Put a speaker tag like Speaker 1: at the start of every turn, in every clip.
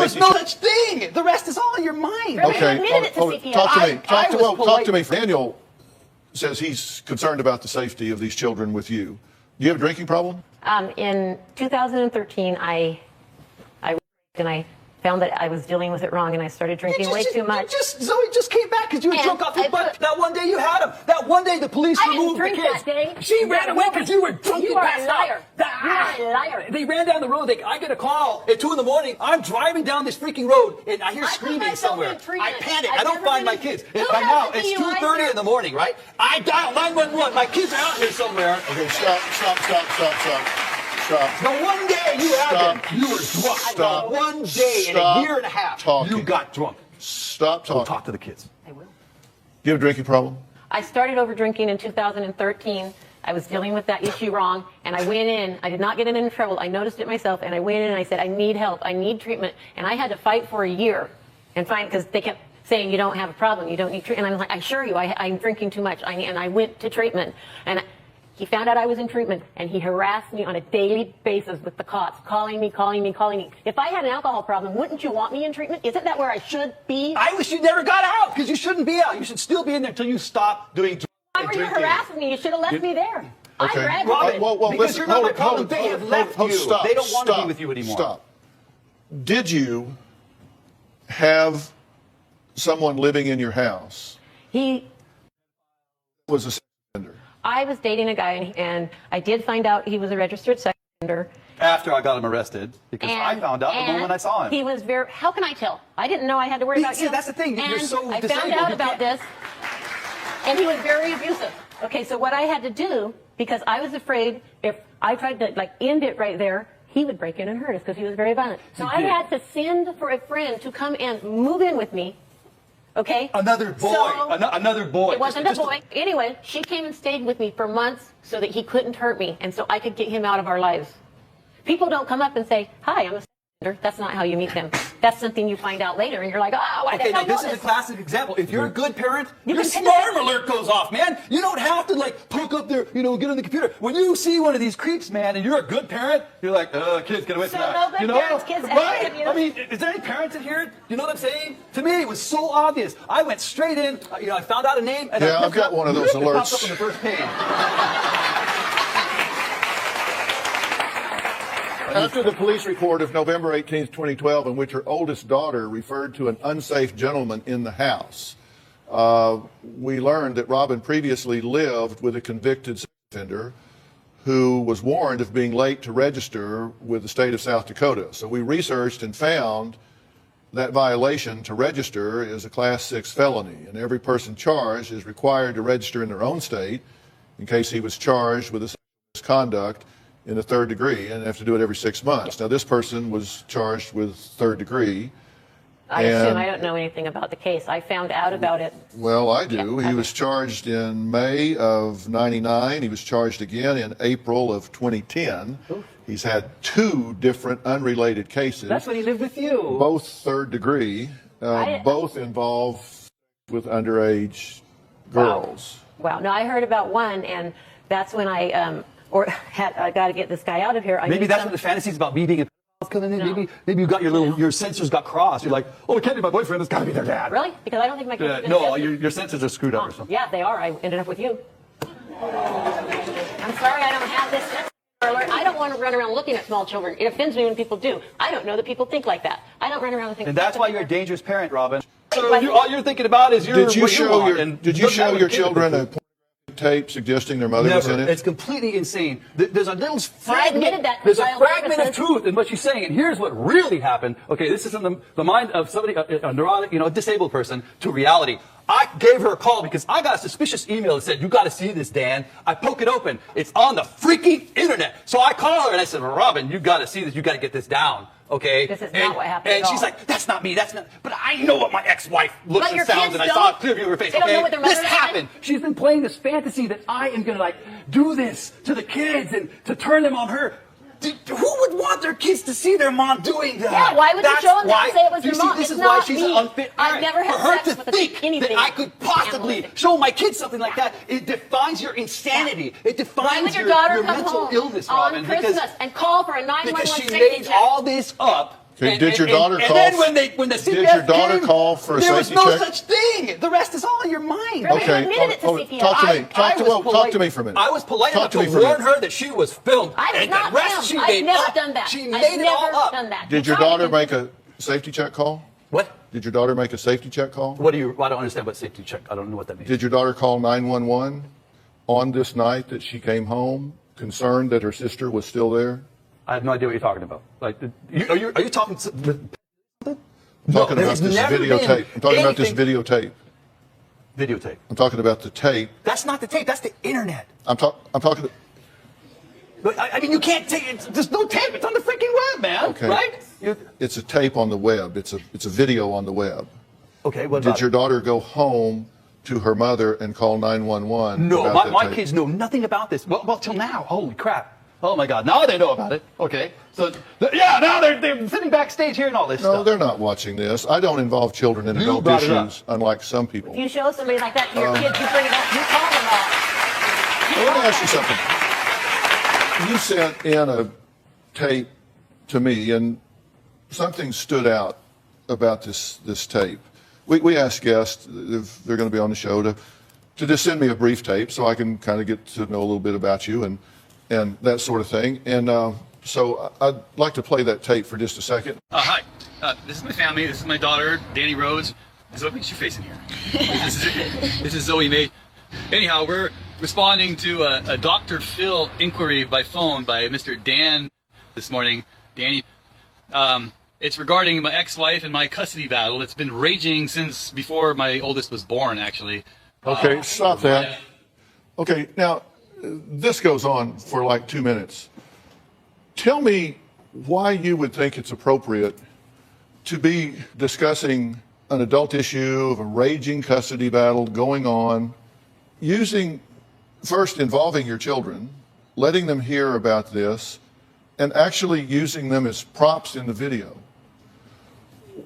Speaker 1: There's no such thing. The rest is all in your mind.
Speaker 2: Really?
Speaker 3: Okay.
Speaker 2: You admitted it to CPS.
Speaker 3: Talk to me. Talk to me.
Speaker 1: polite.
Speaker 3: Daniel says he's concerned about the safety of these children with you. Do you have a drinking problem?
Speaker 2: In 2013, I found that I was dealing with it wrong, and I started drinking way too much.
Speaker 1: Zoe just came back because you were
Speaker 2: And
Speaker 1: drunk off your
Speaker 2: I
Speaker 1: butt.
Speaker 2: put-
Speaker 1: That one day you had him. That one day the police
Speaker 2: I didn't
Speaker 1: removed the
Speaker 2: drink
Speaker 1: kids.
Speaker 2: that day.
Speaker 1: She ran away because you were drunk
Speaker 2: You
Speaker 1: and
Speaker 2: are a
Speaker 1: passed
Speaker 2: liar.
Speaker 1: out.
Speaker 2: You are a liar.
Speaker 1: They ran down the road. I get a call at 2 in the morning. I'm driving down this freaking road and I hear
Speaker 2: I put
Speaker 1: screaming
Speaker 2: myself
Speaker 1: somewhere.
Speaker 2: in treatment.
Speaker 1: I panic.
Speaker 2: I've
Speaker 1: I don't
Speaker 2: never
Speaker 1: find
Speaker 2: been
Speaker 1: my
Speaker 2: in-
Speaker 1: kids.
Speaker 2: Who
Speaker 1: By now,
Speaker 2: has a
Speaker 1: it's
Speaker 2: DUI
Speaker 1: 2:30 in the morning, right? I dial 911. My kids are out here somewhere.
Speaker 3: Okay, stop.
Speaker 1: The one day you had them, you were drunk.
Speaker 3: Stop.
Speaker 1: The one day in a
Speaker 3: Stop
Speaker 1: year and a half,
Speaker 3: talking.
Speaker 1: you got drunk.
Speaker 3: Stop
Speaker 1: Go
Speaker 3: talking.
Speaker 1: talk to the kids.
Speaker 2: I will.
Speaker 3: Do you have a drinking problem?
Speaker 2: I started over drinking in 2013. I was dealing with that issue wrong, and I went in. I did not get in any trouble. I noticed it myself, and I went in and I said, I need help. I need treatment. And I had to fight for a year and find, because they kept saying, you don't have a problem. You don't need treatment. And I was like, I assure you, I'm drinking too much. And I went to treatment. And he found out I was in treatment, and he harassed me on a daily basis with the cops, calling me. If I had an alcohol problem, wouldn't you want me in treatment? Isn't that where I should be?
Speaker 1: I wish you never got out because you shouldn't be out. You should still be in there until you stop doing drugs.
Speaker 2: Why were you harassing me? You should have left me there. I
Speaker 3: Okay.
Speaker 2: graduated.
Speaker 1: Well, because you're not my problem. They have left you.
Speaker 3: Stop.
Speaker 1: They don't want to be
Speaker 3: Stop.
Speaker 1: with you anymore.
Speaker 3: Stop. Did you have someone living in your house
Speaker 2: He
Speaker 3: was a sex offender?
Speaker 2: I was dating a guy, and I did find out he was a registered sex offender.
Speaker 1: After I got him arrested, because I found out the moment I saw him.
Speaker 2: He was very. How can I tell? I didn't know I had to worry about
Speaker 1: See,
Speaker 2: you.
Speaker 1: that's the thing. You're
Speaker 2: And
Speaker 1: so
Speaker 2: I found
Speaker 1: disabled,
Speaker 2: out
Speaker 1: you
Speaker 2: about
Speaker 1: can't-
Speaker 2: this, and he was very abusive. Okay, so what I had to do, because I was afraid if I tried to end it right there, he would break in and hurt us because he was very violent. So I had to send for a friend to come and move in with me. Okay?
Speaker 1: Another boy.
Speaker 2: So-
Speaker 1: Another boy.
Speaker 2: It wasn't a boy. Anyway, she came and stayed with me for months so that he couldn't hurt me and so I could get him out of our lives. People don't come up and say, hi, I'm a sex offender. That's not how you meet them. That's something you find out later and you're like, oh, why
Speaker 1: Okay,
Speaker 2: didn't
Speaker 1: now
Speaker 2: I know
Speaker 1: this is a classic example. If you're a good parent,
Speaker 2: You
Speaker 1: your
Speaker 2: can pick
Speaker 1: smarm
Speaker 2: up-
Speaker 1: alert goes off, man. You don't have to poke up there, get on the computer. When you see one of these creeps, man, and you're a good parent, you're like, kids, get away from
Speaker 2: So
Speaker 1: that.
Speaker 2: no good parents, kids
Speaker 1: right?
Speaker 2: have you.
Speaker 1: I mean, is there any parents in here? You know what I'm saying? To me, it was so obvious. I went straight in. I found out a name, and
Speaker 3: Yeah,
Speaker 1: I
Speaker 3: I've got one of those
Speaker 1: It pops
Speaker 3: alerts.
Speaker 1: up on the first page.
Speaker 3: After the police report of November 18, 2012, in which her oldest daughter referred to an unsafe gentleman in the house, we learned that Robin previously lived with a convicted sex offender who was warned of being late to register with the state of South Dakota. So we researched and found that violation to register is a Class 6 felony, and every person charged is required to register in their own state in case he was charged with a sexual misconduct in the third degree, and have to do it every 6 months. Now, this person was charged with third degree.
Speaker 2: I assume
Speaker 3: and-
Speaker 2: I don't know anything about the case. I found out about it.
Speaker 3: Well, I do.
Speaker 2: Yeah,
Speaker 3: He was charged in May of '99. He was charged again in April of 2010. He's had 2 different unrelated cases.
Speaker 1: That's when he lived with you.
Speaker 3: Both third degree. Both involve with underage girls.
Speaker 2: Wow. No, I heard about one, and that's when I got to get this guy out of here.
Speaker 1: Maybe that's when the fantasies about me being a coming in.
Speaker 2: No.
Speaker 1: Maybe you got your sensors got crossed. You're like, oh, it can't be my boyfriend. It's got to be their dad.
Speaker 2: Really? Because I don't think my kids are gonna
Speaker 1: No,
Speaker 2: get it.
Speaker 1: your sensors are screwed up or something.
Speaker 2: Yeah, they are. I ended up with you. I'm sorry I don't have this sex alert. I don't want to run around looking at small children. It offends me when people do. I don't know that people think like that. I don't run around and think.
Speaker 1: And that's why you're a dangerous parent, Robin. So
Speaker 2: Like-
Speaker 1: all you're thinking about is
Speaker 3: Did you
Speaker 1: what you
Speaker 3: show
Speaker 1: want,
Speaker 3: your
Speaker 1: and
Speaker 3: Did you
Speaker 1: doesn't
Speaker 3: show
Speaker 1: matter
Speaker 3: your
Speaker 1: what the kid
Speaker 3: children
Speaker 1: is.
Speaker 3: a tape suggesting their mother was in
Speaker 1: Never.
Speaker 3: it?
Speaker 1: It's completely insane. There's a little
Speaker 2: admitted that to
Speaker 1: There's a
Speaker 2: child
Speaker 1: fragment of
Speaker 2: services.
Speaker 1: truth in what she's saying, and here's what really happened. Okay, this is in the mind of somebody, a neurotic, a disabled person, to reality. I gave her a call because I got a suspicious email that said, you got to see this, Dan. I poke it open. It's on the freaking internet. So I call her and I said, Robin, you got to see this. You got to get this down. Okay?
Speaker 2: This is not what happened
Speaker 1: And
Speaker 2: at
Speaker 1: she's
Speaker 2: all.
Speaker 1: like, that's not me. That's not. But I know what my ex-wife looks
Speaker 2: But
Speaker 1: and
Speaker 2: your
Speaker 1: sounds,
Speaker 2: kids
Speaker 1: and I saw it
Speaker 2: don't.
Speaker 1: clearly in her face.
Speaker 2: They don't
Speaker 1: Okay?
Speaker 2: know what their
Speaker 1: This
Speaker 2: mother is
Speaker 1: happened. She's been playing this fantasy that I am going to do this to the kids and to turn them on her. Who would want their kids to see their mom doing that?
Speaker 2: Yeah, why would you
Speaker 1: That's
Speaker 2: show them that
Speaker 1: why-
Speaker 2: and say it was
Speaker 1: you
Speaker 2: your
Speaker 1: see,
Speaker 2: mom?
Speaker 1: This
Speaker 2: It's
Speaker 1: is why
Speaker 2: not
Speaker 1: she's
Speaker 2: me.
Speaker 1: an unfit
Speaker 2: I've
Speaker 1: parent.
Speaker 2: never had
Speaker 1: For her
Speaker 2: sex
Speaker 1: to
Speaker 2: with
Speaker 1: think
Speaker 2: anything
Speaker 1: that I could possibly
Speaker 2: analytic.
Speaker 1: show my kids something like that, it defines your insanity. It defines
Speaker 2: Why would your daughter come
Speaker 1: mental
Speaker 2: home
Speaker 1: illness,
Speaker 2: on
Speaker 1: Robin.
Speaker 2: Christmas and call for a 911
Speaker 1: because she
Speaker 2: safety
Speaker 1: made
Speaker 2: check?
Speaker 1: all this up
Speaker 3: Okay, did your daughter call?
Speaker 1: And then when the CPS
Speaker 3: did your daughter
Speaker 1: came,
Speaker 3: call for a
Speaker 1: there was
Speaker 3: safety
Speaker 1: no
Speaker 3: check?
Speaker 1: such thing. The rest is all in your mind.
Speaker 2: Really?
Speaker 3: Okay,
Speaker 2: You admitted it to CPS.
Speaker 3: talk to me. Talk to me for a minute.
Speaker 1: I was polite
Speaker 3: Talk
Speaker 1: enough to warn her that she was filmed.
Speaker 2: I was
Speaker 1: and
Speaker 2: not
Speaker 1: the rest
Speaker 2: filmed.
Speaker 1: she
Speaker 2: I've
Speaker 1: made
Speaker 2: never
Speaker 1: up.
Speaker 2: done that.
Speaker 1: She
Speaker 2: I've
Speaker 1: made it all
Speaker 2: never
Speaker 1: up.
Speaker 2: done that.
Speaker 3: Did your daughter make a safety check call?
Speaker 1: What?
Speaker 3: Did your daughter make a safety check call?
Speaker 1: What do you? I don't understand what safety check. I don't know what that means.
Speaker 3: Did your daughter call 911 on this night that she came home, concerned that her sister was still there?
Speaker 1: I have no idea what you're talking about. Like, are you talking?
Speaker 3: I'm talking about this videotape. I'm talking about this videotape.
Speaker 1: Videotape.
Speaker 3: I'm talking about the tape.
Speaker 1: That's not the tape. That's the internet.
Speaker 3: I'm talking.
Speaker 1: But, I mean, you can't take it. There's no tape. It's on the freaking web, man.
Speaker 3: Okay.
Speaker 1: Right?
Speaker 3: It's a tape on the web. It's a video on the web.
Speaker 1: Okay. What
Speaker 3: Did
Speaker 1: about
Speaker 3: your
Speaker 1: it?
Speaker 3: daughter go home to her mother and call 911?
Speaker 1: No,
Speaker 3: about that
Speaker 1: my
Speaker 3: tape?
Speaker 1: kids know nothing about this. Well, till now. Holy crap. Oh my God. Now they know about it. Okay. So, now they're sitting backstage hearing all this
Speaker 3: No,
Speaker 1: stuff.
Speaker 3: they're not watching this. I don't involve children in
Speaker 1: You
Speaker 3: adult
Speaker 1: brought it up.
Speaker 3: issues, unlike some people.
Speaker 2: If you show somebody like that to your kids, you bring it up, you call them up.
Speaker 3: Well, let me ask you something. You sent in a tape to me, and something stood out about this tape. We asked guests if they're going to be on the show to just send me a brief tape so I can kind of get to know a little bit about you and that sort of thing. And so I'd like to play that tape for just a second.
Speaker 4: Hi, this is my family. This is my daughter, Danny Rose. This is what makes your face in here. This is Zoe May. Anyhow, we're responding to a Dr. Phil inquiry by phone by Mr. Dan this morning. Danny, it's regarding my ex-wife and my custody battle. It's been raging since before my oldest was born, actually.
Speaker 3: Okay, stop that. Okay, now this goes on for like 2 minutes. Tell me why you would think it's appropriate to be discussing an adult issue of a raging custody battle going on, involving your children, letting them hear about this, and actually using them as props in the video.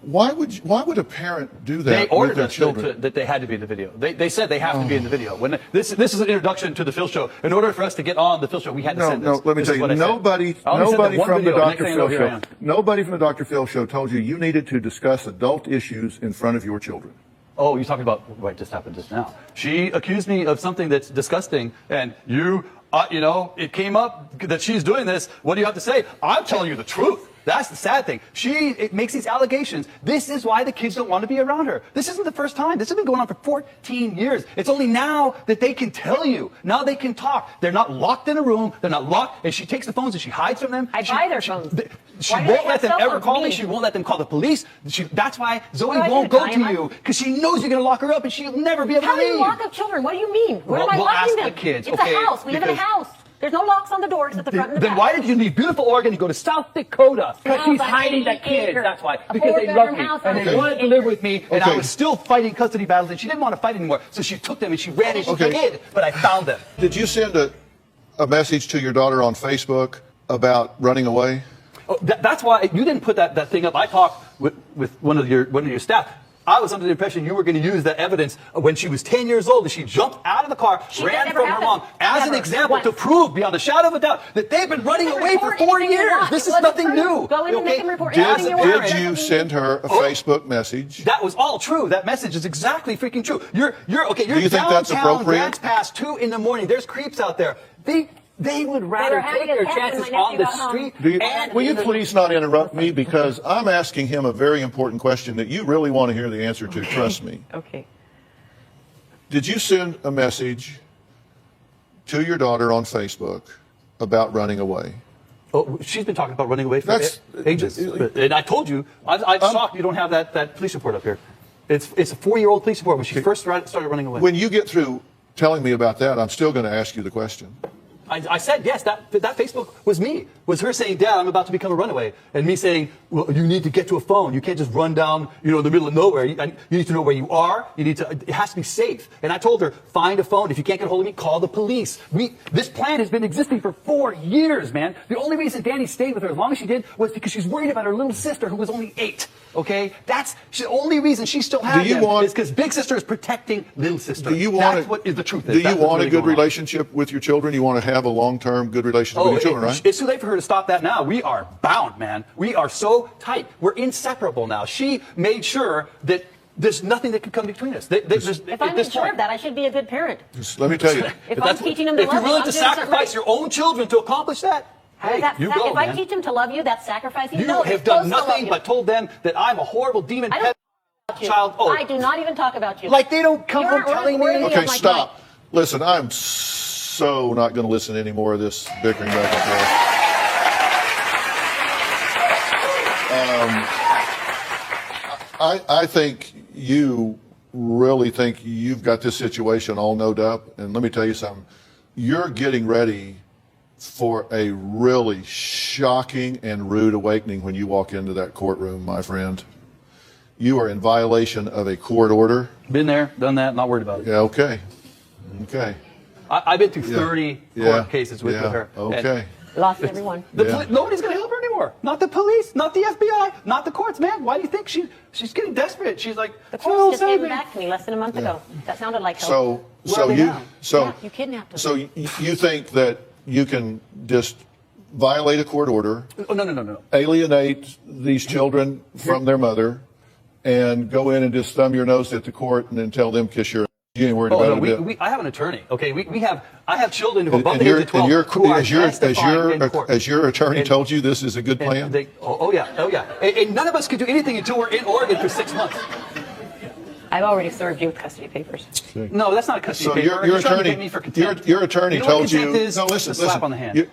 Speaker 3: Why would a parent do that
Speaker 1: They
Speaker 3: with
Speaker 1: ordered
Speaker 3: their
Speaker 1: us
Speaker 3: children?
Speaker 1: that they had to be in the video. They said they have to be in the video. When this is an introduction to the Phil Show. In order for us to get on the Phil Show, we had to send this.
Speaker 3: No, let me
Speaker 1: This
Speaker 3: tell
Speaker 1: is
Speaker 3: you,
Speaker 1: what I said.
Speaker 3: nobody
Speaker 1: I only sent them one
Speaker 3: from the
Speaker 1: video. Next
Speaker 3: Dr.
Speaker 1: thing you know,
Speaker 3: Phil
Speaker 1: here I
Speaker 3: show,
Speaker 1: am.
Speaker 3: nobody from the Dr. Phil show told you you needed to discuss adult issues in front of your children.
Speaker 1: Oh, you're talking about what just happened just now. She accused me of something that's disgusting, and it came up that she's doing this. What do you have to say? I'm telling you the truth. That's the sad thing. It makes these allegations. This is why the kids don't want to be around her. This isn't the first time. This has been going on for 14 years. It's only now that they can tell you. Now they can talk. They're not locked in a room. They're not locked. And she takes the phones and she hides from them.
Speaker 2: I buy their phones.
Speaker 1: She
Speaker 2: Why do they
Speaker 1: won't let
Speaker 2: have
Speaker 1: them
Speaker 2: cell
Speaker 1: ever
Speaker 2: phones?
Speaker 1: call me.
Speaker 2: Me.
Speaker 1: She won't let them call the police. That's why Zoe
Speaker 2: What do I
Speaker 1: won't
Speaker 2: do,
Speaker 1: go
Speaker 2: tie
Speaker 1: to
Speaker 2: 'em
Speaker 1: you,
Speaker 2: up?
Speaker 1: because she knows you're going to lock her up and she'll never be able
Speaker 2: How
Speaker 1: to
Speaker 2: do
Speaker 1: leave.
Speaker 2: you lock up children? What do you mean? Where am I
Speaker 1: We'll
Speaker 2: locking
Speaker 1: ask
Speaker 2: them?
Speaker 1: the kids,
Speaker 2: It's
Speaker 1: okay,
Speaker 2: a house. We live in a
Speaker 1: because-
Speaker 2: house. There's no locks on the doors at the front and the
Speaker 1: Then
Speaker 2: back.
Speaker 1: why did you leave beautiful Oregon and go to South Dakota? Because
Speaker 2: Well,
Speaker 1: she's
Speaker 2: that's
Speaker 1: hiding the
Speaker 2: 80
Speaker 1: kids.
Speaker 2: acres.
Speaker 1: That's why.
Speaker 2: A
Speaker 1: Because they love
Speaker 2: four-bedroom
Speaker 1: me.
Speaker 2: house
Speaker 1: And
Speaker 2: on
Speaker 1: they
Speaker 2: 80
Speaker 1: wanted to live with me. And I
Speaker 3: Okay.
Speaker 1: was still fighting custody battles. And she didn't want to fight anymore. So she took them and she ran and she
Speaker 3: Okay.
Speaker 1: hid. But I found them.
Speaker 3: Did you send a message to your daughter on Facebook about running away?
Speaker 1: Oh, that's why you didn't put that thing up. I talked with one of your staff. I was under the impression you were going to use that evidence when she was 10 years old and she jumped out of the car,
Speaker 2: That
Speaker 1: ran
Speaker 2: never
Speaker 1: from her
Speaker 2: happened.
Speaker 1: mom as an
Speaker 2: Never.
Speaker 1: example
Speaker 2: Once.
Speaker 1: to prove beyond a shadow of a doubt that they've been running
Speaker 2: You can
Speaker 1: away for
Speaker 2: report
Speaker 1: 4
Speaker 2: anything you
Speaker 1: years.
Speaker 2: want.
Speaker 1: This
Speaker 2: It
Speaker 1: is
Speaker 2: wasn't
Speaker 1: nothing
Speaker 2: true.
Speaker 1: new.
Speaker 2: Go in and make them report anything you
Speaker 3: Did
Speaker 2: want.
Speaker 3: you send her a Facebook message?
Speaker 1: That was all true. That message is exactly freaking true. You're okay. You're
Speaker 3: Do you think that's
Speaker 1: downtown,
Speaker 3: appropriate?
Speaker 1: That's past 2 in the morning. There's creeps out there. They would rather
Speaker 2: having
Speaker 1: take
Speaker 2: a
Speaker 1: their
Speaker 2: test when
Speaker 1: chances
Speaker 2: my
Speaker 1: on
Speaker 2: nephew
Speaker 1: the
Speaker 2: got home.
Speaker 1: street.
Speaker 3: Will you please not interrupt me, because I'm asking him a very important question that you really want to hear the answer to. Trust me.
Speaker 2: Okay.
Speaker 3: Did you send a message to your daughter on Facebook about running away?
Speaker 1: Oh, she's been talking about running away for
Speaker 3: That's-
Speaker 1: ages. And I told you, I'm shocked you don't have that police report up here. It's a 4-year-old police report when she first started running away.
Speaker 3: When you get through telling me about that, I'm still going to ask you the question.
Speaker 1: I said, yes, that Facebook was me. Was her saying, Dad, I'm about to become a runaway. And me saying, well, you need to get to a phone. You can't just run down, the middle of nowhere. You need to know where you are. It has to be safe. And I told her, find a phone. If you can't get a hold of me, call the police. This plan has been existing for 4 years, man. The only reason Danny stayed with her as long as she did was because she's worried about her little sister who was only 8. Okay? That's the only reason she still has is because big sister is protecting little sister.
Speaker 3: Do you want
Speaker 1: That's what the truth is.
Speaker 3: Do you
Speaker 1: That's what's
Speaker 3: want a
Speaker 1: really
Speaker 3: good
Speaker 1: going on.
Speaker 3: relationship with your children? You want to have a long-term good relationship with your children, right?
Speaker 1: It's too late for her to stop that now. We are bound, man. We are so tight. We're inseparable now. She made sure that there's nothing that can come between us.
Speaker 2: If I'm sure of that, I should be a good parent.
Speaker 3: Just let me tell you.
Speaker 2: If I'm teaching them to
Speaker 1: if
Speaker 2: love
Speaker 1: you're
Speaker 2: you,
Speaker 1: willing
Speaker 2: I'm
Speaker 1: to
Speaker 2: doing something
Speaker 1: sacrifice
Speaker 2: right.
Speaker 1: your own children to accomplish that, hey, you go,
Speaker 2: if
Speaker 1: man.
Speaker 2: I teach them to love you, that's sacrificing.
Speaker 1: You
Speaker 2: No,
Speaker 1: have
Speaker 2: they're
Speaker 1: done
Speaker 2: supposed to love
Speaker 1: nothing
Speaker 2: you.
Speaker 1: but told them that I'm a horrible demon
Speaker 2: I don't
Speaker 1: pet
Speaker 2: talk about you.
Speaker 1: child. Oh,
Speaker 2: I do not even talk about you.
Speaker 1: like they don't come
Speaker 2: You
Speaker 1: from
Speaker 2: aren't
Speaker 1: telling
Speaker 2: worthy
Speaker 1: me.
Speaker 2: of
Speaker 3: Okay,
Speaker 2: my
Speaker 3: stop.
Speaker 2: time.
Speaker 3: Listen, I'm so not going to listen anymore of this bickering back and forth. I think you really think you've got this situation all knowed up, and let me tell you something. You're getting ready for a really shocking and rude awakening when you walk into that courtroom, my friend. You are in violation of a court order.
Speaker 1: Been there, done that, not worried about it.
Speaker 3: Yeah, okay. Okay.
Speaker 1: I've been through 30 court cases with her.
Speaker 3: Okay.
Speaker 2: Lost everyone.
Speaker 1: Nobody's going to help her anymore. Not the police, not the FBI, not the courts, man. Why do you think she's getting desperate? She's like,
Speaker 2: The
Speaker 1: Phil,
Speaker 2: courts just
Speaker 1: save
Speaker 2: gave
Speaker 1: me.
Speaker 2: them back to me less than a month ago. That sounded like help.
Speaker 3: So
Speaker 1: Yeah,
Speaker 2: you kidnapped them.
Speaker 3: So you think that you can just violate a court order,
Speaker 1: Oh, no.
Speaker 3: alienate these children from their mother, and go in and just thumb your nose at the court and then tell them kiss your. You ain't worried
Speaker 1: Oh,
Speaker 3: about
Speaker 1: no,
Speaker 3: it. a bit.
Speaker 1: I have an attorney. Okay, I have children who are above
Speaker 3: And
Speaker 1: the age of 12 who are testifying in court.
Speaker 3: as your attorney
Speaker 1: And-
Speaker 3: told you this is a good plan?
Speaker 1: And oh yeah. And none of us could do anything until we're in Oregon for 6 months.
Speaker 2: I've already served you with custody papers.
Speaker 1: No, that's not a custody
Speaker 3: So
Speaker 1: paper.
Speaker 3: your
Speaker 1: You're trying to
Speaker 3: attorney,
Speaker 1: get me for contempt.
Speaker 3: your attorney
Speaker 1: You know what
Speaker 3: told you.
Speaker 1: contempt is?
Speaker 3: No, listen,
Speaker 1: A slap on the hand.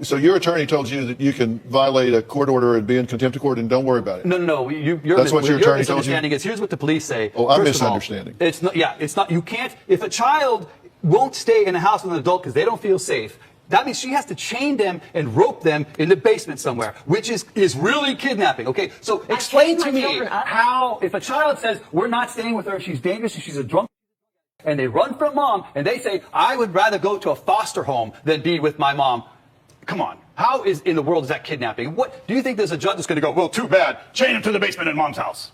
Speaker 3: So your attorney told you that you can violate a court order and be in contempt of court and don't worry about it.
Speaker 1: No.
Speaker 3: That's what your attorney told you?
Speaker 1: misunderstanding is. Here's what the police say.
Speaker 3: Oh, I'm
Speaker 1: First of all,
Speaker 3: misunderstanding.
Speaker 1: It's not. Yeah, it's not. You can't. If a child won't stay in a house with an adult because they don't feel safe, that means she has to chain them and rope them in the basement somewhere, which is really kidnapping. Okay, so explain
Speaker 2: chained
Speaker 1: to
Speaker 2: my
Speaker 1: me
Speaker 2: children up.
Speaker 1: how, if a child says we're not staying with her, she's dangerous, she's a drunk, and they run from mom, and they say I would rather go to a foster home than be with my mom. Come on, how in the world is that kidnapping? What do you think? There's a judge that's going to go, well, too bad, chain him to the basement in mom's house.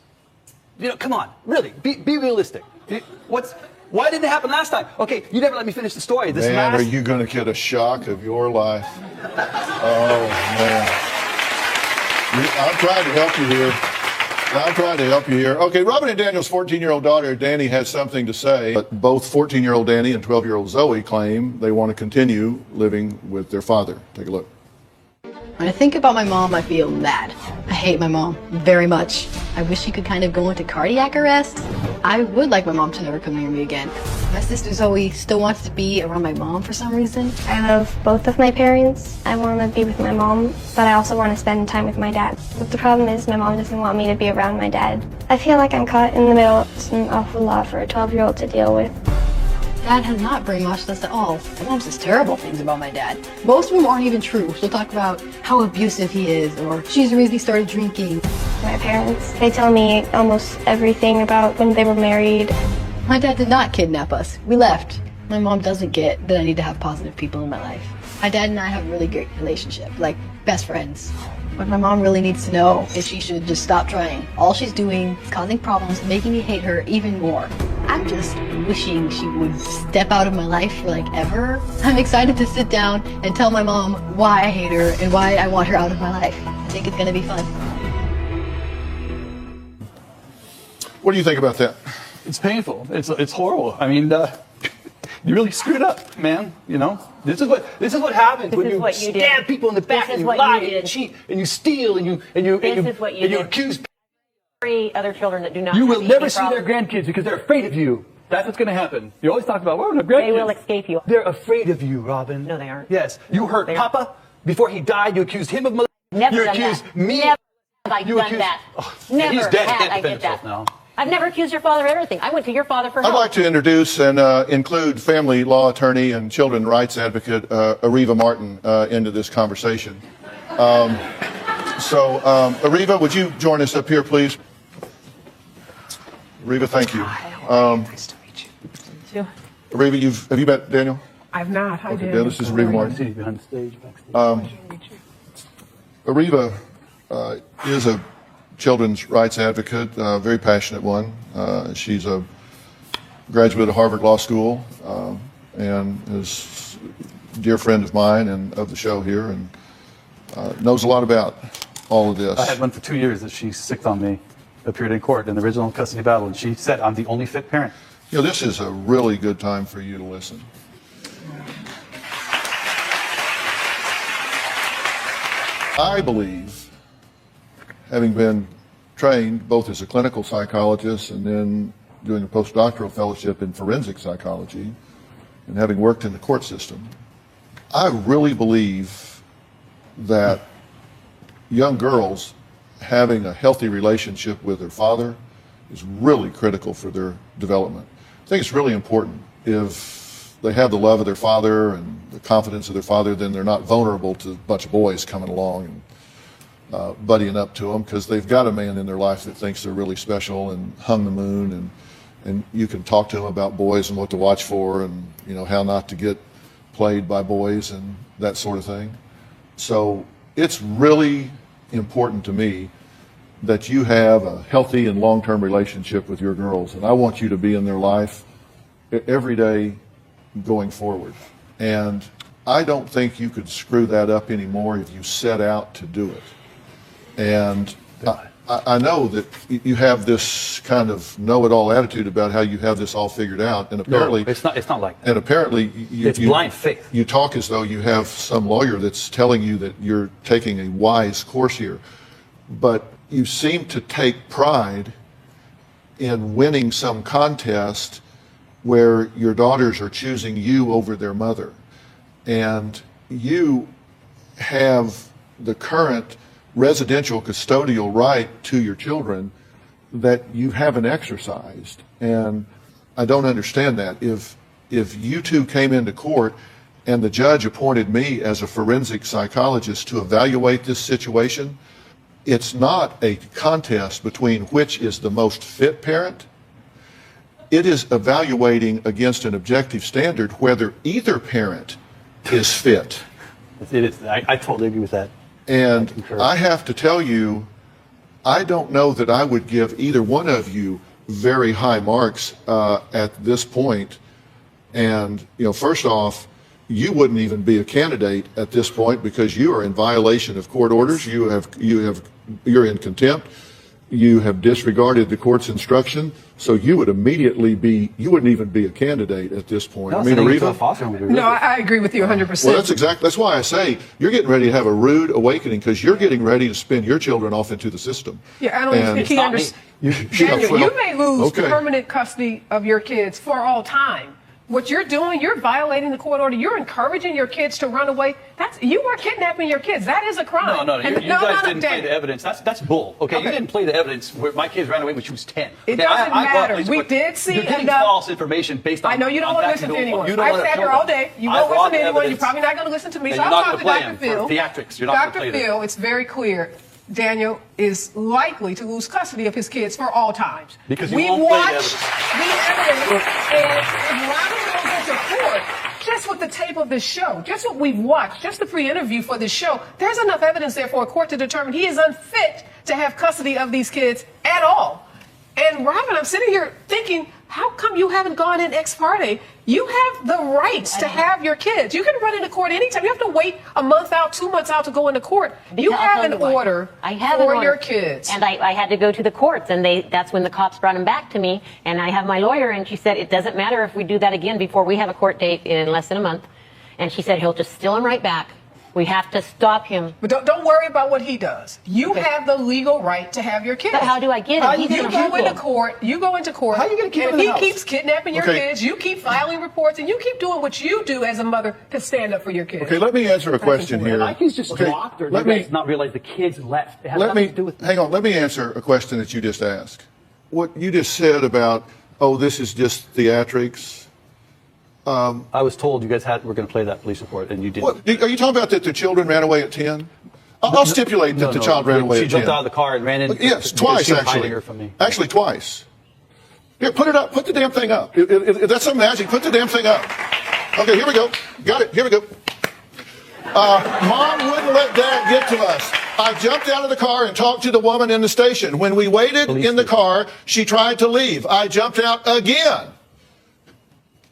Speaker 1: You know, come on, really, be realistic. Why didn't it happen last time? Okay, you never let me finish the story.
Speaker 3: Man, are you going to get a shock of your life? Oh, man. I'm trying to help you here. Okay, Robin and Daniel's 14-year-old daughter, Danny, has something to say. But both 14-year-old Danny and 12-year-old Zoe claim they want to continue living with their father. Take a look.
Speaker 5: When I think about my mom, I feel mad. I hate my mom very much. I wish she could kind of go into cardiac arrest. I would like my mom to never come near me again. My sister Zoe still wants to be around my mom for some reason.
Speaker 6: I love both of my parents. I want to be with my mom, but I also want to spend time with my dad. But the problem is my mom doesn't want me to be around my dad. I feel like I'm caught in the middle. It's an awful lot for a 12-year-old to deal with.
Speaker 5: Dad has not brainwashed us at all. My mom says terrible things about my dad. Most of them aren't even true. She'll talk about how abusive he is, or she's the reason he started drinking.
Speaker 6: My parents, they tell me almost everything about when they were married.
Speaker 5: My dad did not kidnap us. We left. My mom doesn't get that I need to have positive people in my life. My dad and I have a really great relationship, like best friends. What my mom really needs to know is she should just stop trying. All she's doing is causing problems, making me hate her even more. I'm just wishing she would step out of my life for like ever. I'm excited to sit down and tell my mom why I hate her and why I want her out of my life. I think it's gonna be fun.
Speaker 3: What do you think about that?
Speaker 1: It's painful. It's horrible. I mean, you really screwed up, man. You know, this is what happens
Speaker 2: This
Speaker 1: when
Speaker 2: is
Speaker 1: you
Speaker 2: what you did.
Speaker 1: stab people in the back
Speaker 2: This
Speaker 1: and
Speaker 2: is
Speaker 1: you
Speaker 2: what
Speaker 1: lie
Speaker 2: you
Speaker 1: and
Speaker 2: did.
Speaker 1: you cheat and you steal and you
Speaker 2: This is what you did.
Speaker 1: accuse.
Speaker 2: 3 other children that do not.
Speaker 1: You
Speaker 2: have
Speaker 1: will
Speaker 2: eating
Speaker 1: never see their
Speaker 2: problems.
Speaker 1: grandkids because they're afraid of you. That's what's going to happen. You always talk about, well, the grandkids.
Speaker 2: They will escape you.
Speaker 1: They're afraid of you, Robin.
Speaker 2: No, they aren't.
Speaker 1: Yes, you hurt
Speaker 2: They
Speaker 1: Papa before he died. You accused him of molesting.
Speaker 2: Never
Speaker 1: You
Speaker 2: done
Speaker 1: accused
Speaker 2: that.
Speaker 1: me.
Speaker 2: Never have I
Speaker 1: You
Speaker 2: done
Speaker 1: accused-
Speaker 2: that.
Speaker 1: Oh,
Speaker 2: Never
Speaker 1: he's dead. He
Speaker 2: had
Speaker 1: can't
Speaker 2: I
Speaker 1: defend
Speaker 2: did that.
Speaker 1: himself now.
Speaker 2: I've never accused your father of everything. I went to your father for
Speaker 3: I'd
Speaker 2: help.
Speaker 3: like to introduce and include family law attorney and children's rights advocate Ariva Martin into this conversation. Ariva, would you join us up here, please? Ariva, thank you.
Speaker 7: Nice to meet you.
Speaker 3: Ariva, have you met Daniel?
Speaker 7: I've not. Hi,
Speaker 3: Okay,
Speaker 7: Daniel.
Speaker 3: this is Ariva Martin.
Speaker 1: See you behind the stage, backstage.
Speaker 3: Ariva is a children's rights advocate, very passionate one. She's a graduate of Harvard Law School and has dear friend of mine and of the show here, and knows a lot about all of this.
Speaker 1: I had one for 2 years that she sicked on me, appeared in court in the original custody battle, and she said I'm the only fit parent.
Speaker 3: You know, this is a really good time for you to listen. I believe, having been trained both as a clinical psychologist and then doing a postdoctoral fellowship in forensic psychology and having worked in the court system, I really believe that young girls having a healthy relationship with their father is really critical for their development. I think it's really important. If they have the love of their father and the confidence of their father, then they're not vulnerable to a bunch of boys coming along and buddying up to them, because they've got a man in their life that thinks they're really special and hung the moon, and you can talk to them about boys and what to watch for, and you know how not to get played by boys and that sort of thing. So it's really important to me that you have a healthy and long-term relationship with your girls, and I want you to be in their life every day going forward. And I don't think you could screw that up anymore if you set out to do it. And I know that you have this kind of know-it-all attitude about how you have this all figured out, and apparently
Speaker 1: No, it's not like that.
Speaker 3: And apparently
Speaker 1: It's blind faith.
Speaker 3: You talk as though you have some lawyer that's telling you that you're taking a wise course here, but you seem to take pride in winning some contest where your daughters are choosing you over their mother, and you have the current residential custodial right to your children that you haven't exercised. And I don't understand that. If you two came into court and the judge appointed me as a forensic psychologist to evaluate this situation, it's not a contest between which is the most fit parent. It is evaluating against an objective standard whether either parent is fit.
Speaker 1: It is. I totally agree with that.
Speaker 3: And I have to tell you, I don't know that I would give either one of you very high marks at this point. And, you know, first off, you wouldn't even be a candidate at this point because you are in violation of court orders. You're in contempt. You have disregarded the court's instruction, so you would immediately you wouldn't even be a candidate at this point.
Speaker 1: No,
Speaker 3: I mean,
Speaker 7: No, I agree with you 100%.
Speaker 3: well, that's why I say you're getting ready to have a rude awakening, because you're getting ready to spin your children off into the system.
Speaker 7: Yeah, I don't even think he
Speaker 1: not me.
Speaker 7: understands. Daniel, you may lose
Speaker 3: Okay.
Speaker 7: permanent custody of your kids for all time. What you're doing, you're violating the court order. You're encouraging your kids to run away. You are kidnapping your kids. That is a crime.
Speaker 1: No,
Speaker 7: And
Speaker 1: you guys didn't play
Speaker 7: Daniel.
Speaker 1: the evidence. That's bull. Okay, you didn't play the evidence where my kids ran away when she was 10.
Speaker 7: It
Speaker 1: Okay,
Speaker 7: doesn't matter.
Speaker 1: please,
Speaker 7: We
Speaker 1: but
Speaker 7: did see
Speaker 1: you're getting
Speaker 7: enough-
Speaker 1: false information based on.
Speaker 7: I know you don't
Speaker 1: on
Speaker 7: want to
Speaker 1: facts
Speaker 7: listen
Speaker 1: you
Speaker 7: to anyone.
Speaker 1: you don't
Speaker 7: I've
Speaker 1: wanna
Speaker 7: sat
Speaker 1: show
Speaker 7: here
Speaker 1: them.
Speaker 7: all day. You
Speaker 1: I
Speaker 7: won't
Speaker 1: brought
Speaker 7: listen to
Speaker 1: the
Speaker 7: anyone. You're
Speaker 1: evidence.
Speaker 7: probably not going to listen to me.
Speaker 1: And
Speaker 7: So
Speaker 1: you're
Speaker 7: I'll
Speaker 1: not
Speaker 7: talk
Speaker 1: gonna
Speaker 7: to
Speaker 1: play
Speaker 7: Dr.
Speaker 1: him
Speaker 7: Phil.
Speaker 1: for theatrics. You're not gonna
Speaker 7: Dr.
Speaker 1: play that.
Speaker 7: Phil, it's very clear. Daniel is likely to lose custody of his kids for all times.
Speaker 1: Because you
Speaker 7: we
Speaker 1: won't play the
Speaker 7: watched the evidence, and if Robin goes into court, just with the tape of this show, just what we've watched, just the pre-interview for this show, there's enough evidence there for a court to determine he is unfit to have custody of these kids at all. And Robin, I'm sitting here thinking, how come you haven't gone in ex parte? You have the rights to have your kids. You can run into court anytime. You have to wait a month out, 2 months out to go into court. You
Speaker 2: I'll
Speaker 7: have
Speaker 2: tell
Speaker 7: an
Speaker 2: you why.
Speaker 7: order
Speaker 2: I have an
Speaker 7: for
Speaker 2: order.
Speaker 7: your kids.
Speaker 2: And I had to go to the courts, and that's when the cops brought him back to me. And I have my lawyer, and she said, it doesn't matter if we do that again before we have a court date in less than a month. And she said, he'll just steal him right back. We have to stop him.
Speaker 7: But don't worry about what he does. You have the legal right to have your kids.
Speaker 2: But how do I get him?
Speaker 7: You go into court. You go into court.
Speaker 1: How you gonna keep him
Speaker 7: and
Speaker 1: in
Speaker 7: he
Speaker 1: the house?
Speaker 7: keeps kidnapping your
Speaker 3: Okay.
Speaker 7: kids. You keep filing reports, and you keep doing what you do as a mother to stand up for your kids.
Speaker 3: Okay, let me answer a question here.
Speaker 1: Like he's just
Speaker 3: Okay,
Speaker 1: dropped, or
Speaker 3: let
Speaker 1: you
Speaker 3: me
Speaker 1: guys not realize the kids left. It has
Speaker 3: let
Speaker 1: nothing
Speaker 3: me
Speaker 1: to do with.
Speaker 3: hang on. Let me answer a question that you just asked. What you just said about, oh, this is just theatrics.
Speaker 1: I was told you guys were going to play that police report, and you didn't.
Speaker 3: What, are you talking about that the children ran away at 10? I'll stipulate that the child ran away
Speaker 1: She
Speaker 3: at 10.
Speaker 1: jumped out of the car and ran in.
Speaker 3: Yes,
Speaker 1: because
Speaker 3: twice
Speaker 1: she was
Speaker 3: actually.
Speaker 1: hiding her from me.
Speaker 3: Actually, twice. Here, put it up. Put the damn thing up. If that's some magic, put the damn thing up. Okay, here we go. Got it. Here we go. Mom wouldn't let Dad get to us. I jumped out of the car and talked to the woman in the station. When we waited in the car, she tried to leave. I jumped out again.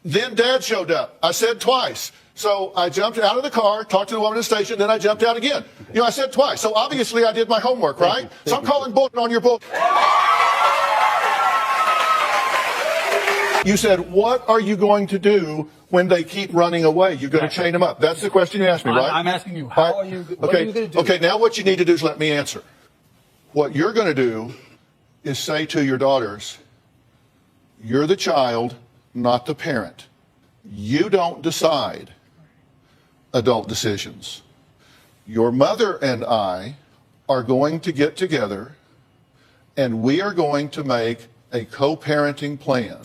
Speaker 3: Then Dad showed up. I said twice. So I jumped out of the car, talked to the woman at the station, then I jumped out again. You know, I said twice. So obviously I did my homework, right? So I'm calling bullshit on your bull. You said, what are you going to do when they keep running away? You're going to chain them up. That's the question you asked me, right?
Speaker 4: I'm asking you, what are you going to do?
Speaker 3: Okay, now what you need to do is let me answer. What you're going to do is say to your daughters, you're the child, not the parent. You don't decide adult decisions. Your mother and I are going to get together and we are going to make a co-parenting plan.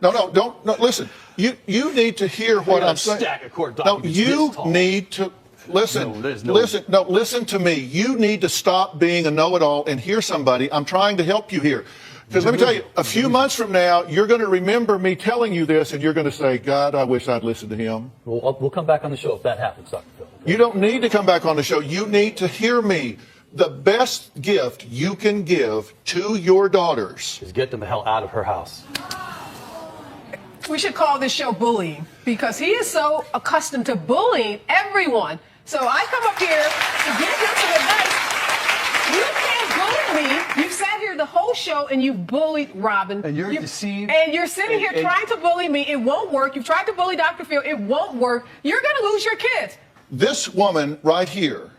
Speaker 3: No, listen. You need to hear what I'm saying.
Speaker 1: Stack of court
Speaker 3: No,
Speaker 1: documents
Speaker 3: you
Speaker 1: this tall.
Speaker 3: need to listen.
Speaker 1: No,
Speaker 3: Listen to me. You need to stop being a know-it-all and hear somebody. I'm trying to help you here. Because let me tell you, a few months from now, you're going to remember me telling you this, and you're going to say, God, I wish I'd listened to him.
Speaker 1: We'll come back on the show if that happens, Dr. Phil.
Speaker 3: You don't need to come back on the show. You need to hear me. The best gift you can give to your daughters
Speaker 1: Just get them the hell out of her house.
Speaker 7: We should call this show bullying because he is so accustomed to bullying everyone. So I come up here to give him some advice. You can't bully me. You've sat here the whole show and you bullied Robin.
Speaker 1: And you're deceived.
Speaker 7: And you're sitting here trying to bully me. It won't work. You've tried to bully Dr. Phil. It won't work. You're going to lose your kids.
Speaker 3: This woman right here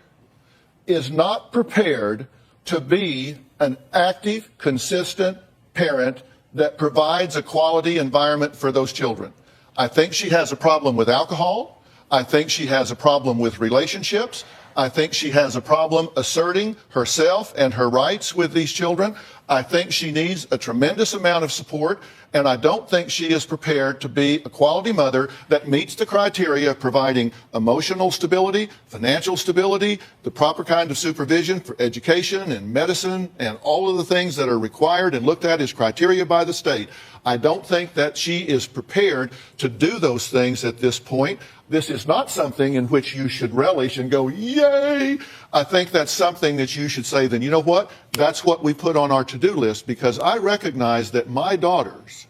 Speaker 3: is not prepared to be an active, consistent parent that provides a quality environment for those children. I think she has a problem with alcohol. I think she has a problem with relationships. I think she has a problem asserting herself and her rights with these children. I think she needs a tremendous amount of support, and I don't think she is prepared to be a quality mother that meets the criteria of providing emotional stability, financial stability, the proper kind of supervision for education and medicine, and all of the things that are required and looked at as criteria by the state. I don't think that she is prepared to do those things at this point. This is not something in which you should relish and go, yay! I think that's something that you should say, then you know what? That's what we put on our to-do list, because I recognize that my daughters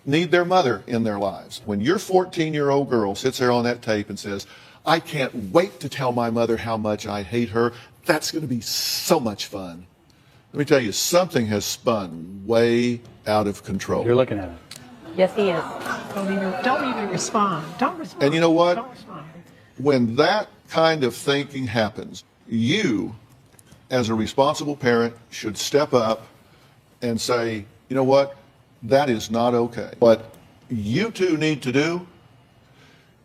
Speaker 3: need their mother in their lives. When your 14-year-old girl sits there on that tape and says, I can't wait to tell my mother how much I hate her, that's going to be so much fun. Let me tell you, something has spun way out of control.
Speaker 1: You're looking at it.
Speaker 2: Yes, he is.
Speaker 7: Don't even respond. Don't respond.
Speaker 3: And you know what?
Speaker 7: Don't respond.
Speaker 3: When that kind of thinking happens, you, as a responsible parent, should step up and say, you know what? That is not okay. What you two need to do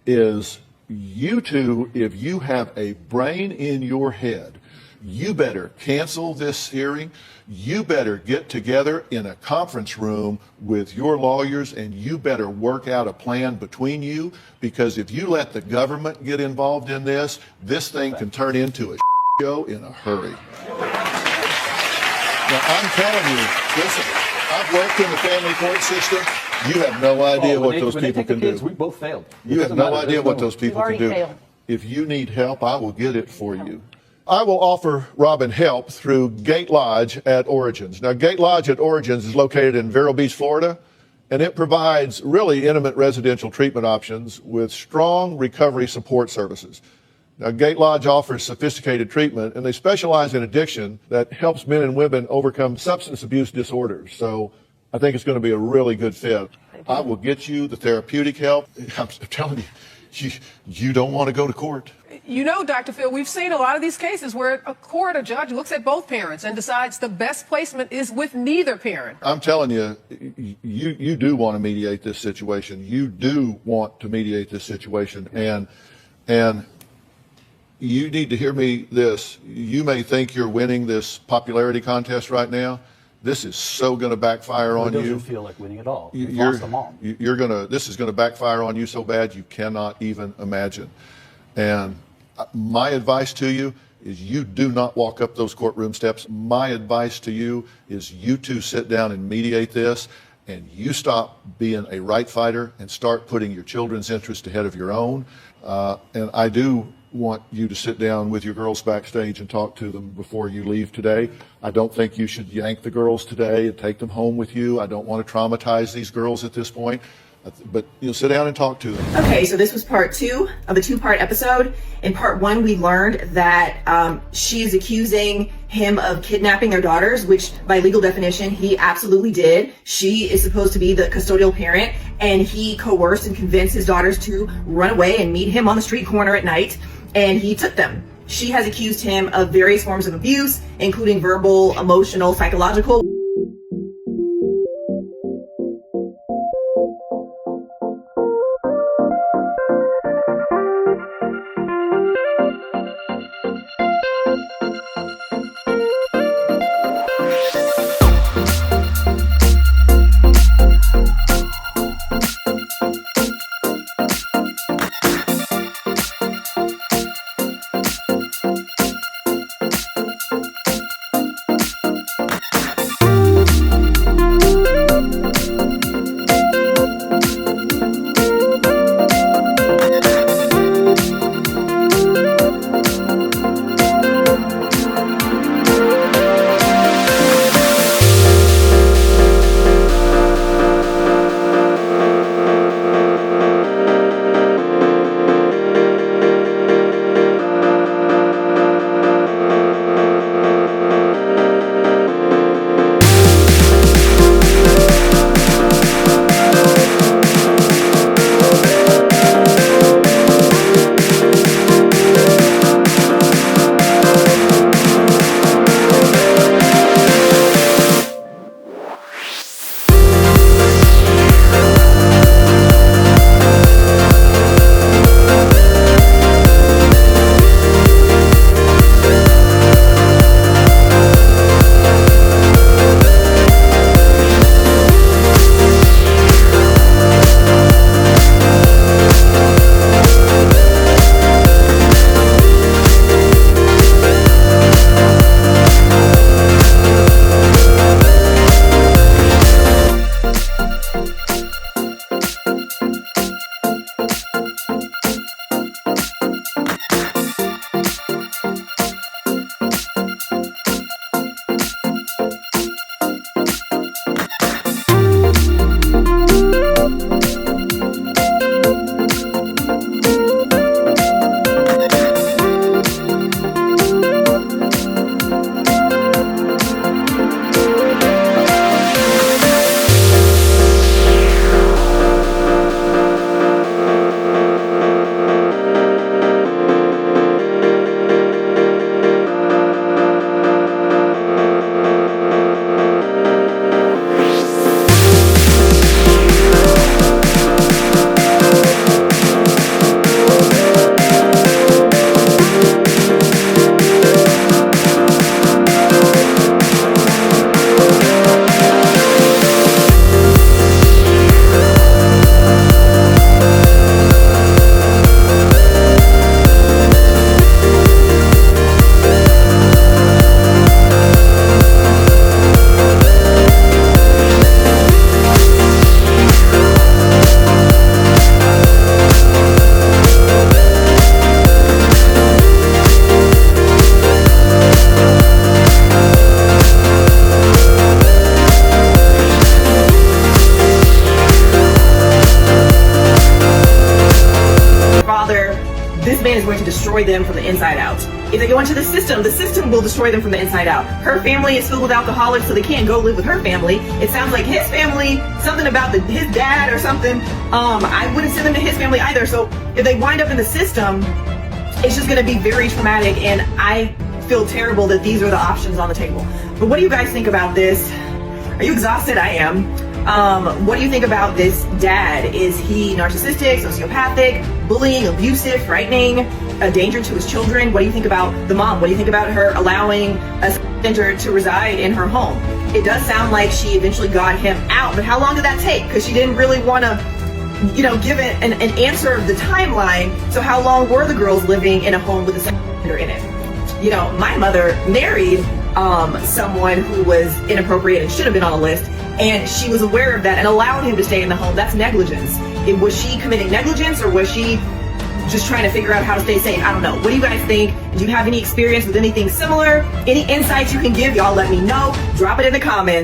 Speaker 3: is, you two, if you have a brain in your head, you better cancel this hearing. You better get together in a conference room with your lawyers, and you better work out a plan between you, because if you let the government get involved in this, this thing can turn into a show in a hurry. Now, I'm telling you, listen, I've worked in the family court system. You have no idea what those people can do.
Speaker 1: We both failed.
Speaker 3: You have no idea what those people can do.
Speaker 2: failed.
Speaker 3: If you need help, I will get it for you. I will offer Robin help through Gate Lodge at Origins. Now, Gate Lodge at Origins is located in Vero Beach, Florida, and it provides really intimate residential treatment options with strong recovery support services. Now, Gate Lodge offers sophisticated treatment, and they specialize in addiction that helps men and women overcome substance abuse disorders. So I think it's going to be a really good fit. I will get you the therapeutic help. I'm telling you, you don't want to go to court.
Speaker 7: You know, Dr. Phil, we've seen a lot of these cases where a judge looks at both parents and decides the best placement is with neither parent.
Speaker 3: I'm telling you, you do want to mediate this situation. You do want to mediate this situation. And you need to hear me this. You may think you're winning this popularity contest right now. This is so going to backfire on you.
Speaker 1: It doesn't feel like winning at all. You've lost them all.
Speaker 3: This is going to backfire on you so bad you cannot even imagine. And my advice to you is, you do not walk up those courtroom steps. My advice to you is, you two sit down and mediate this, and you stop being a right fighter and start putting your children's interest ahead of your own. And I do want you to sit down with your girls backstage and talk to them before you leave today. I don't think you should yank the girls today and take them home with you. I don't want to traumatize these girls at this point. But sit down and talk to them.
Speaker 8: Okay, so this was part 2 of a 2-part episode. In part 1, we learned that she is accusing him of kidnapping their daughters, which by legal definition, he absolutely did. She is supposed to be the custodial parent, and he coerced and convinced his daughters to run away and meet him on the street corner at night, and he took them. She has accused him of various forms of abuse, including verbal, emotional, psychological. man is going to destroy them from the inside out. If they go into the system will destroy them from the inside out. Her family is filled with alcoholics, so they can't go live with her family. It sounds like his family, something about his dad or something. I wouldn't send them to his family either. So if they wind up in the system, it's just going to be very traumatic, and I feel terrible that these are the options on the table. But what do you guys think about this? Are you exhausted? I am. What do you think about this dad? Is he narcissistic, sociopathic, bullying, abusive, frightening, a danger to his children? What do you think about the mom? What do you think about her allowing a center to reside in her home? It does sound like she eventually got him out, but how long did that take? Because she didn't really want to, give it an answer of the timeline. So how long were the girls living in a home with a sex offender in it? My mother married someone who was inappropriate and should have been on a list, and she was aware of that and allowed him to stay in the home. That's negligence. Was she committing negligence, or was she just trying to figure out how to stay safe? I don't know. What do you guys think? Do you have any experience with anything similar? Any insights you can give? Y'all let me know. Drop it in the comments.